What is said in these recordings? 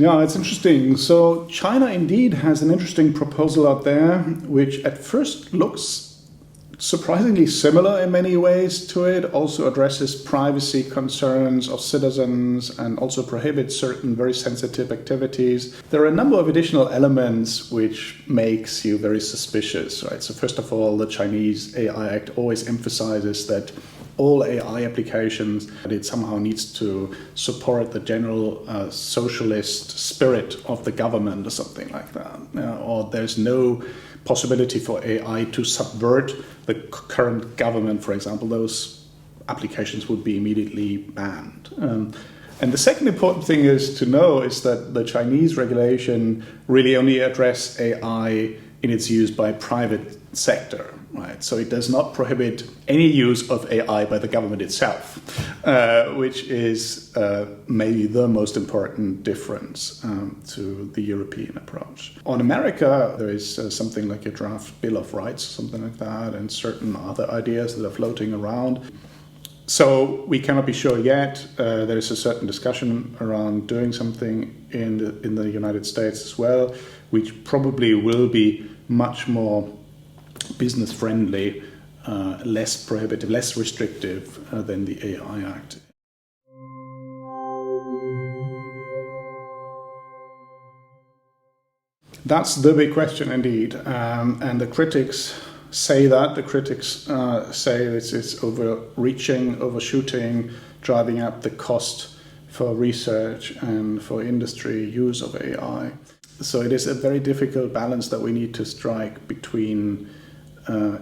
Yeah, it's interesting. So China indeed has an interesting proposal out there, which at first looks surprisingly similar in many ways to it, also addresses privacy concerns of citizens and also prohibits certain very sensitive activities. There are a number of additional elements which makes you very suspicious, right? So first of all, the Chinese AI Act always emphasizes that all AI applications, that it somehow needs to support the general socialist spirit of the government or something like that. Or there's no possibility for AI to subvert the current government, for example. Those applications would be immediately banned. And the second important thing is to know is that the Chinese regulation really only address AI in its use by private sector, right? So it does not prohibit any use of AI by the government itself, which is maybe the most important difference to the European approach. On America, there is something like a draft Bill of Rights, something like that, and certain other ideas that are floating around. So we cannot be sure yet. There is a certain discussion around doing something in the United States as well, which probably will be much more business friendly, less prohibitive, less restrictive than the AI Act. That's the big question indeed, and the critics say that. The critics say it's overreaching, overshooting, driving up the cost for research and for industry use of AI. So it is a very difficult balance that we need to strike between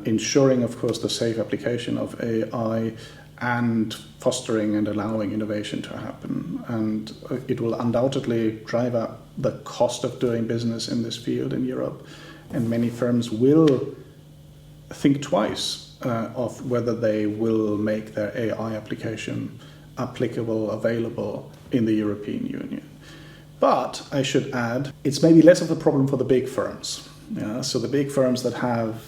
ensuring, of course, the safe application of AI and fostering and allowing innovation to happen. And it will undoubtedly drive up the cost of doing business in this field in Europe. And many firms will think twice of whether they will make their AI application applicable, available in the European Union. But I should add, it's maybe less of a problem for the big firms. Yeah? So the big firms that have,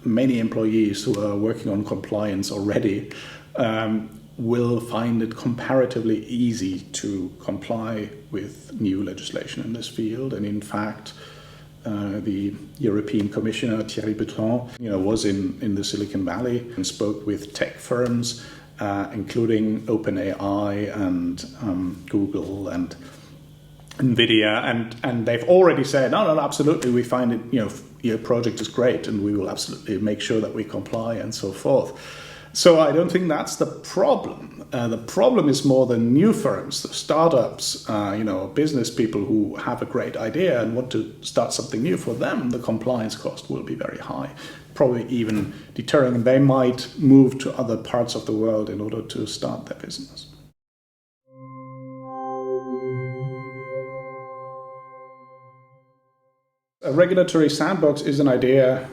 many employees who are working on compliance already will find it comparatively easy to comply with new legislation in this field. And in fact, the European Commissioner Thierry Breton, was in the Silicon Valley and spoke with tech firms, including OpenAI and Google and NVIDIA, and they've already said, no, absolutely, we find it, your project is great, and we will absolutely make sure that we comply and so forth. So I don't think that's the problem. The problem is more the new firms, the startups, business people who have a great idea and want to start something new. For them, the compliance cost will be very high, probably even deterring, and they might move to other parts of the world in order to start their business. A regulatory sandbox is an idea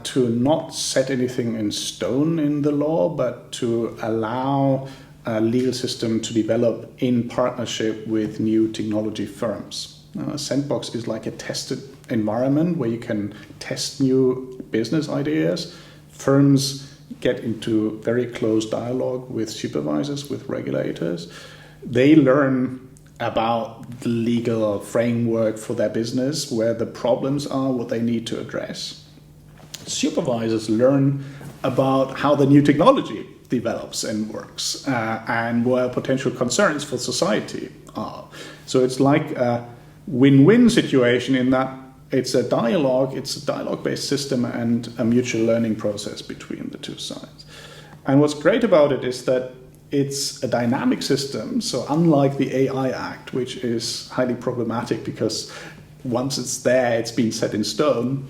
to not set anything in stone in the law, but to allow a legal system to develop in partnership with new technology firms. A sandbox is like a tested environment where you can test new business ideas. Firms get into very close dialogue with supervisors, with regulators. They learn about the legal framework for their business, where the problems are, what they need to address. Supervisors learn about how the new technology develops and works, and where potential concerns for society are. So it's like a win-win situation in that it's a dialogue-based system and a mutual learning process between the two sides. And what's great about it is that it's a dynamic system, so unlike the AI Act, which is highly problematic because once it's there, it's been set in stone,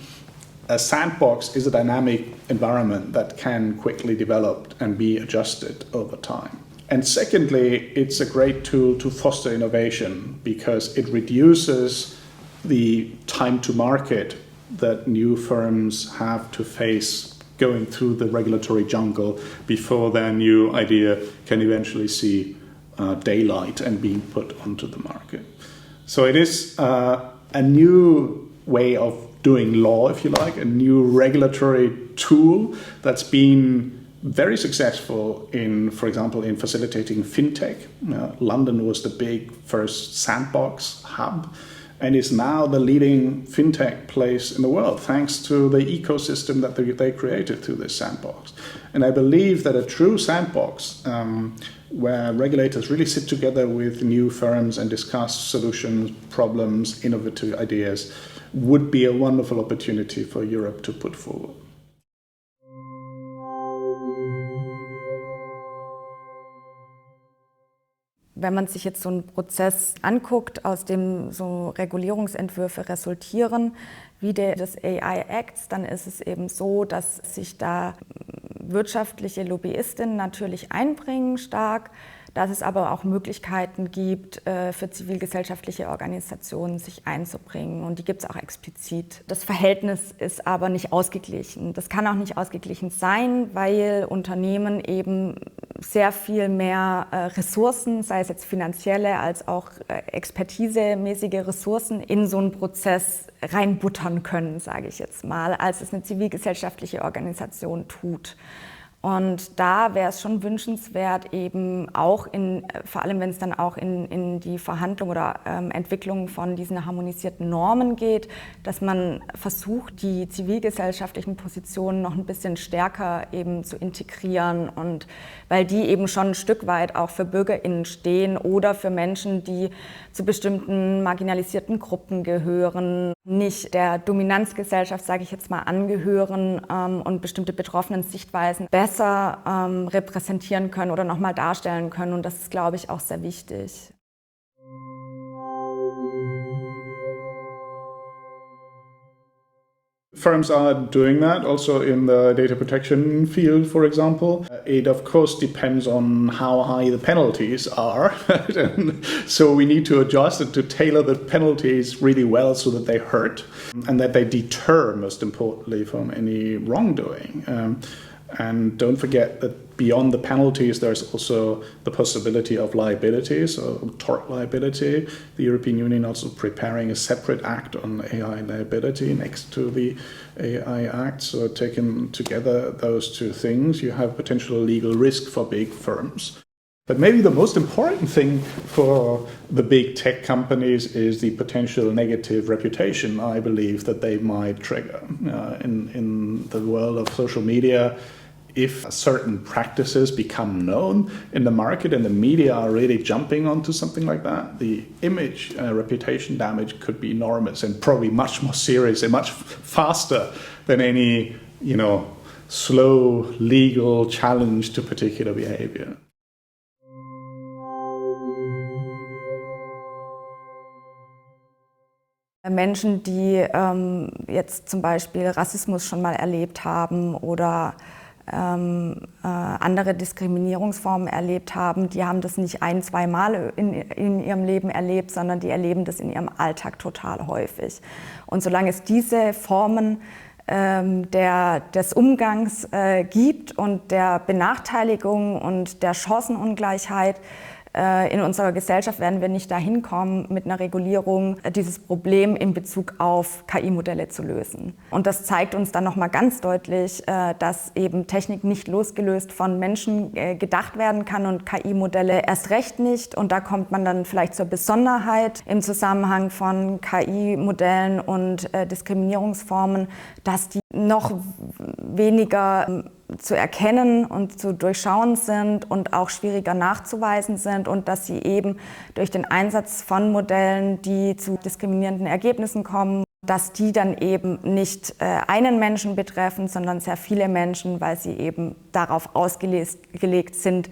a sandbox is a dynamic environment that can quickly develop and be adjusted over time. And secondly, it's a great tool to foster innovation because it reduces the time to market that new firms have to face going through the regulatory jungle before their new idea can eventually see daylight and being put onto the market. So it is a new way of doing law, if you like, a new regulatory tool that's been very successful in, for example, in facilitating fintech. London was the big first sandbox hub and is now the leading fintech place in the world, thanks to the ecosystem that they created through this sandbox. And I believe that a true sandbox, where regulators really sit together with new firms and discuss solutions, problems, innovative ideas, would be a wonderful opportunity for Europe to put forward. Wenn man sich jetzt so einen Prozess anguckt, aus dem so Regulierungsentwürfe resultieren, wie des AI Acts, dann ist es eben so, dass sich da wirtschaftliche Lobbyistinnen natürlich einbringen stark, dass es aber auch Möglichkeiten gibt, für zivilgesellschaftliche Organisationen sich einzubringen. Und die gibt es auch explizit. Das Verhältnis ist aber nicht ausgeglichen. Das kann auch nicht ausgeglichen sein, weil Unternehmen eben sehr viel mehr Ressourcen, sei es jetzt finanzielle als auch expertisemäßige Ressourcen, in so einen Prozess reinbuttern können, sage ich jetzt mal, als es eine zivilgesellschaftliche Organisation tut. Und da wäre es schon wünschenswert, eben auch vor allem wenn es dann auch in die Verhandlung oder Entwicklung von diesen harmonisierten Normen geht, dass man versucht, die zivilgesellschaftlichen Positionen noch ein bisschen stärker eben zu integrieren, und weil die eben schon ein Stück weit auch für BürgerInnen stehen oder für Menschen, die zu bestimmten marginalisierten Gruppen gehören, nicht der Dominanzgesellschaft, sage ich jetzt mal, angehören und bestimmte betroffenen Sichtweisen besser repräsentieren können oder nochmal darstellen können. Und das ist, glaube ich, auch sehr wichtig. Firms are doing that also in the data protection field, for example. It of course depends on how high the penalties are. And so we need to adjust and to tailor the penalties really well so that they hurt and that they deter, most importantly, from any wrongdoing. And don't forget that beyond the penalties, there's also the possibility of liability, so tort liability. The European Union also preparing a separate act on AI liability next to the AI Act. So taking together those two things, you have potential legal risk for big firms. But maybe the most important thing for the big tech companies is the potential negative reputation, I believe, that they might trigger. In the world of social media, if certain practices become known in the market and the media are really jumping onto something like that, the image reputation damage could be enormous and probably much more serious and much faster than any, slow legal challenge to particular behavior. Menschen, die jetzt zum Beispiel Rassismus schon mal erlebt haben oder andere Diskriminierungsformen erlebt haben, die haben das nicht ein-, zweimal in ihrem Leben erlebt, sondern die erleben das in ihrem Alltag total häufig. Und solange es diese Formen des Umgangs gibt und der Benachteiligung und der Chancenungleichheit, in unserer Gesellschaft werden wir nicht dahin kommen, mit einer Regulierung dieses Problem in Bezug auf KI-Modelle zu lösen. Und das zeigt uns dann nochmal ganz deutlich, dass eben Technik nicht losgelöst von Menschen gedacht werden kann und KI-Modelle erst recht nicht. Und da kommt man dann vielleicht zur Besonderheit im Zusammenhang von KI-Modellen und Diskriminierungsformen, dass die noch weniger zu erkennen und zu durchschauen sind und auch schwieriger nachzuweisen sind und dass sie eben durch den Einsatz von Modellen, die zu diskriminierenden Ergebnissen kommen, dass die dann eben nicht einen Menschen betreffen, sondern sehr viele Menschen, weil sie eben darauf ausgelegt sind,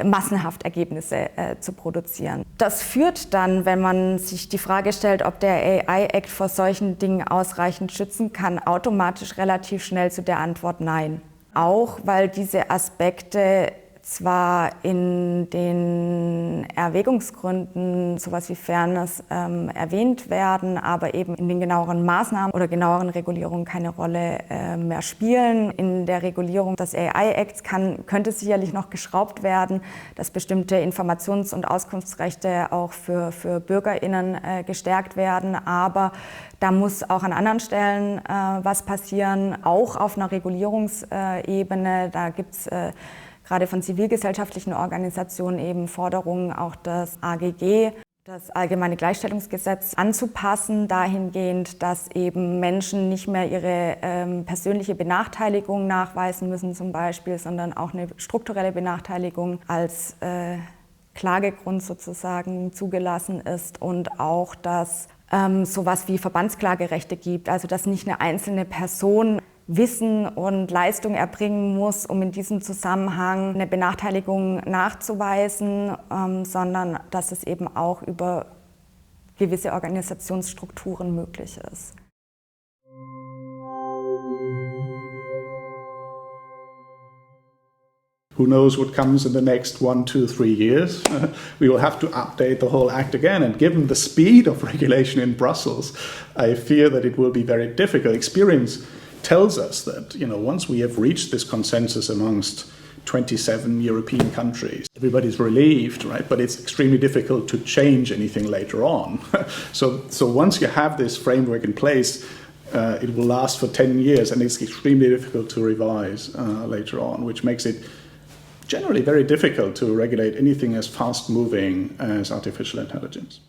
massenhaft Ergebnisse zu produzieren. Das führt dann, wenn man sich die Frage stellt, ob der AI Act vor solchen Dingen ausreichend schützen kann, automatisch relativ schnell zu der Antwort Nein. Auch weil diese Aspekte zwar in den Erwägungsgründen sowas wie Fairness erwähnt werden, aber eben in den genaueren Maßnahmen oder genaueren Regulierungen keine Rolle mehr spielen. In der Regulierung des AI-Acts könnte sicherlich noch geschraubt werden, dass bestimmte Informations- und Auskunftsrechte auch für BürgerInnen gestärkt werden, aber da muss auch an anderen Stellen was passieren, auch auf einer Regulierungsebene. Da gibt es gerade von zivilgesellschaftlichen Organisationen eben Forderungen, auch das AGG, das Allgemeine Gleichstellungsgesetz, anzupassen, dahingehend, dass eben Menschen nicht mehr ihre persönliche Benachteiligung nachweisen müssen zum Beispiel, sondern auch eine strukturelle Benachteiligung als Klagegrund sozusagen zugelassen ist und auch, dass sowas wie Verbandsklagerechte gibt, also dass nicht eine einzelne Person Wissen und Leistung erbringen muss, um in diesem Zusammenhang eine Benachteiligung nachzuweisen, sondern dass es eben auch über gewisse Organisationsstrukturen möglich ist. Who knows what comes in the next 1, 2, 3 years? We will have to update the whole act again. And given the speed of regulation in Brussels, I fear that it will be very difficult. Experience tells us that, once we have reached this consensus amongst 27 European countries, everybody's relieved, right? But it's extremely difficult to change anything later on. So once you have this framework in place, it will last for 10 years, and it's extremely difficult to revise later on, which makes it generally very difficult to regulate anything as fast-moving as artificial intelligence.